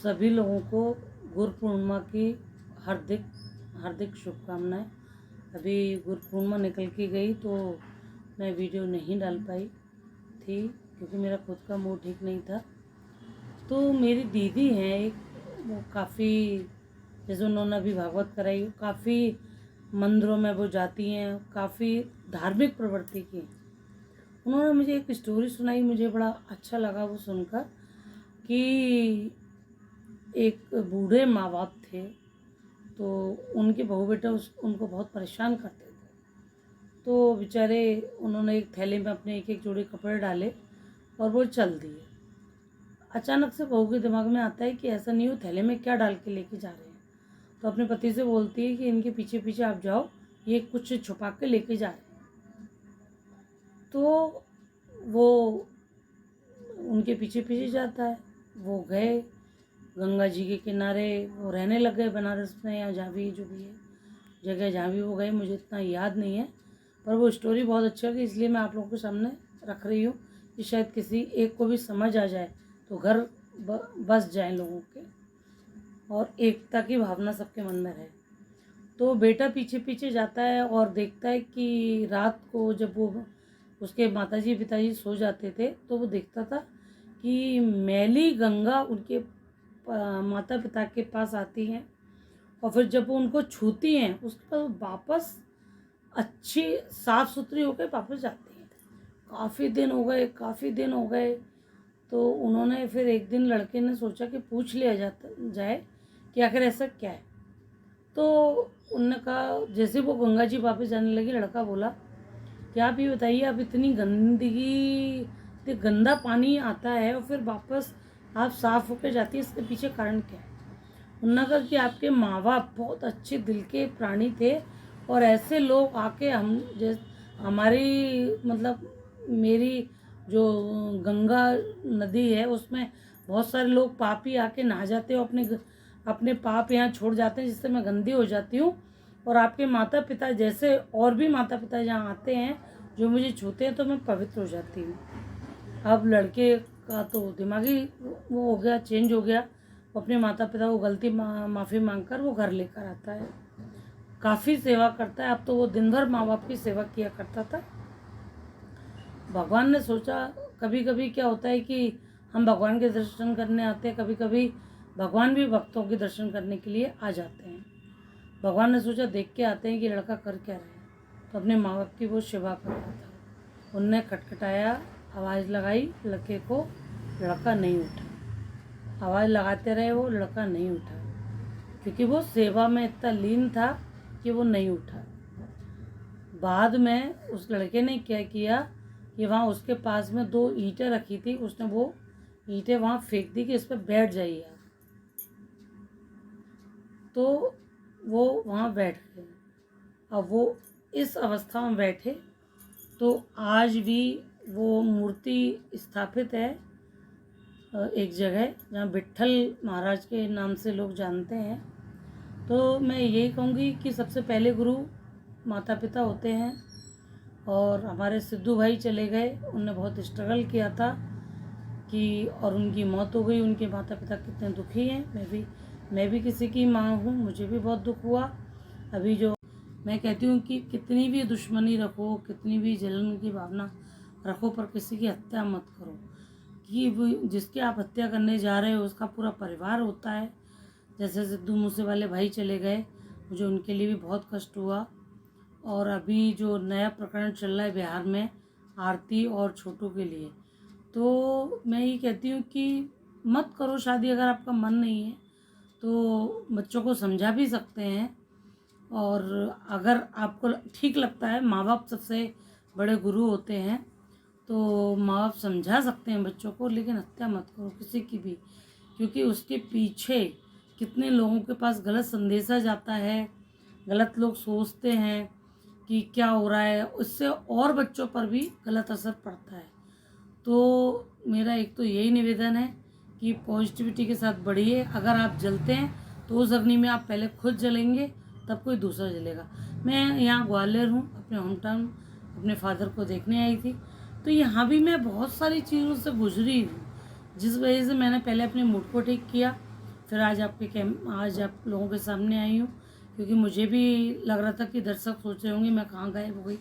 सभी लोगों को गुरु पूर्णिमा की हार्दिक हार्दिक शुभकामनाएं। अभी गुरु पूर्णिमा निकल के गई तो मैं वीडियो नहीं डाल पाई थी क्योंकि मेरा खुद का मूड ठीक नहीं था। तो मेरी दीदी हैं एक, वो काफ़ी, जैसे उन्होंने अभी भागवत कराई, काफ़ी मंदिरों में वो जाती हैं, काफ़ी धार्मिक प्रवृत्ति की। उन्होंने मुझे एक स्टोरी सुनाई, मुझे बड़ा अच्छा लगा वो सुनकर कि एक बूढ़े माँ बाप थे, तो उनके बहू बेटा उनको बहुत परेशान करते थे। तो बेचारे उन्होंने एक थैले में अपने एक एक जोड़े कपड़े डाले और वो चल दिए। अचानक से बहू के दिमाग में आता है कि ऐसा नहीं हो, थैले में क्या डाल के लेके जा रहे हैं। तो अपने पति से बोलती है कि इनके पीछे पीछे आप जाओ, ये कुछ छुपा के लेके जा रहे हैं। तो वो उनके पीछे पीछे जाता है। वो गए गंगा जी के किनारे, वो रहने लग गए बनारस में या जहाँ भी जो भी है जगह जहाँ भी वो गए, मुझे इतना याद नहीं है, पर वो स्टोरी बहुत अच्छी लगी, इसलिए मैं आप लोगों के सामने रख रही हूँ कि शायद किसी एक को भी समझ आ जाए तो घर बस जाए लोगों के, और एकता की भावना सबके मन में रहे। तो बेटा पीछे पीछे जाता है और देखता है कि रात को जब वो उसके माताजी पिताजी सो जाते थे तो वो देखता था कि मैली गंगा उनके माता पिता के पास आती हैं, और फिर जब वो उनको छूती हैं उसके बाद वापस अच्छी साफ सुथरी होकर वापस जाती हैं। काफ़ी दिन हो गए। तो उन्होंने फिर एक दिन लड़के ने सोचा कि पूछ लिया जाए कि आखिर ऐसा क्या है। तो उन्होंने कहा, जैसे वो गंगा जी वापस जाने लगी, लड़का बोला कि आप ये बताइए, आप इतनी गंदगी, इतनी गंदा पानी आता है और फिर वापस आप साफ होकर जाती है, इसके पीछे कारण क्या है। उन्होंने कहा कि आपके माँ बाप बहुत अच्छे दिल के प्राणी थे, और ऐसे लोग आके हमारी मतलब मेरी जो गंगा नदी है उसमें बहुत सारे लोग पापी आके नहा जाते हो, अपने पाप यहाँ छोड़ जाते हैं, जिससे मैं गंदी हो जाती हूँ। और आपके माता पिता जैसे और भी माता पिता जहाँ आते हैं जो मुझे छूते हैं तो मैं पवित्र हो जाती हूँ। अब लड़के का तो दिमागी वो हो गया, चेंज हो गया। वो अपने माता पिता को गलती माफ़ी मांगकर वो घर लेकर आता है, काफ़ी सेवा करता है। अब तो वो दिन भर माँ बाप की सेवा किया करता था। भगवान ने सोचा, कभी कभी क्या होता है कि हम भगवान के दर्शन करने आते हैं, कभी कभी भगवान भी भक्तों के दर्शन करने के लिए आ जाते हैं। भगवान ने सोचा देख के आते हैं कि लड़का कर क्या रहा है, तो अपने माँ बाप की वो सेवा कर रहा था। उनने खटखटाया, आवाज़ लगाई लड़के को, लड़का नहीं उठा। आवाज़ लगाते रहे, वो लड़का नहीं उठा, क्योंकि वो सेवा में इतना लीन था कि वो नहीं उठा। बाद में उस लड़के ने क्या किया कि वहाँ उसके पास में 2 ईंटें रखी थी, उसने वो ईंटें वहाँ फेंक दी कि इस पर बैठ जाइए आप। तो वो वहाँ बैठ गए। अब वो इस अवस्था में बैठे, तो आज भी वो मूर्ति स्थापित है एक जगह जहाँ विट्ठल महाराज के नाम से लोग जानते हैं। तो मैं यही कहूँगी कि सबसे पहले गुरु माता पिता होते हैं, और हमारे सिद्धू भाई चले गए, उनने बहुत स्ट्रगल किया था कि, और उनकी मौत हो गई। उनके माता पिता कितने दुखी हैं, मैं भी किसी की माँ हूँ, मुझे भी बहुत दुख हुआ। अभी जो मैं कहती हूँ कि कितनी भी दुश्मनी रखो, कितनी भी जलन की भावना रखो, पर किसी की हत्या मत करो, कि जिसकी आप हत्या करने जा रहे हो उसका पूरा परिवार होता है। जैसे सिद्धू मूसे वाले भाई चले गए, मुझे उनके लिए भी बहुत कष्ट हुआ। और अभी जो नया प्रकरण चल रहा है बिहार में आरती और छोटू के लिए, तो मैं ये कहती हूँ कि मत करो शादी, अगर आपका मन नहीं है तो बच्चों को समझा भी सकते हैं। और अगर आपको ठीक लगता है, माँ बाप सबसे बड़े गुरु होते हैं, तो माँ बाप समझा सकते हैं बच्चों को, लेकिन हत्या मत करो किसी की भी, क्योंकि उसके पीछे कितने लोगों के पास गलत संदेशा जाता है, गलत लोग सोचते हैं कि क्या हो रहा है, उससे और बच्चों पर भी गलत असर पड़ता है। तो मेरा एक तो यही निवेदन है कि पॉजिटिविटी के साथ बढ़िए। अगर आप जलते हैं तो उस अग्नि में आप पहले खुद जलेंगे, तब कोई दूसरा जलेगा। मैं यहाँ ग्वालियर हूँ, अपने होम टाउन अपने फादर को देखने आई थी, तो यहाँ भी मैं बहुत सारी चीज़ों से गुजरी हूँ, जिस वजह से मैंने पहले अपने मूड को ठीक किया, फिर आज आप लोगों के सामने आई हूँ, क्योंकि मुझे भी लग रहा था कि दर्शक सोच रहे होंगे मैं कहाँ गायब हो गई,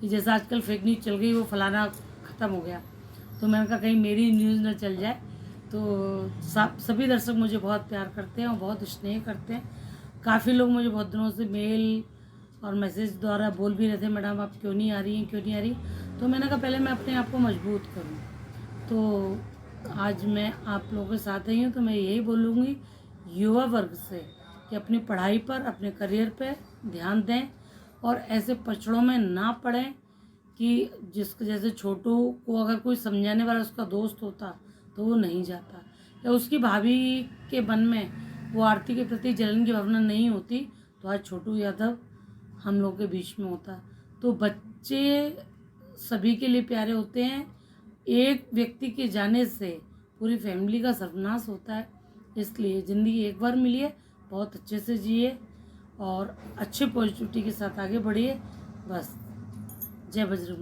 कि जैसा आजकल फेक न्यूज़ चल गई वो फलाना ख़त्म हो गया। तो मैंने कहा कहीं मेरी न्यूज़ ना चल जाए। तो सभी दर्शक मुझे बहुत प्यार करते हैं और बहुत स्नेह करते हैं। काफ़ी लोग मुझे बहुत दिनों से मेल और मैसेज द्वारा बोल भी रहे थे, मैडम आप क्यों नहीं आ रही हैं, क्यों नहीं आ रही। तो मैंने कहा पहले मैं अपने आप को मजबूत करूँ। तो आज मैं आप लोगों के साथ आई हूँ, तो मैं यही बोलूँगी युवा वर्ग से कि अपनी पढ़ाई पर, अपने करियर पर ध्यान दें और ऐसे पचड़ों में ना पड़ें कि जिसको, जैसे छोटू को अगर कोई समझाने वाला उसका दोस्त होता तो वो नहीं जाता, या उसकी भाभी के मन में वो आरती के प्रति जलन की भावना नहीं होती तो आज छोटू यादव हम लोग के बीच में होता। तो बच्चे सभी के लिए प्यारे होते हैं, एक व्यक्ति के जाने से पूरी फैमिली का सर्वनाश होता है। इसलिए ज़िंदगी एक बार मिली है, बहुत अच्छे से जिए और अच्छे पॉजिटिविटी के साथ आगे बढ़िए। बस, जय बजरंग।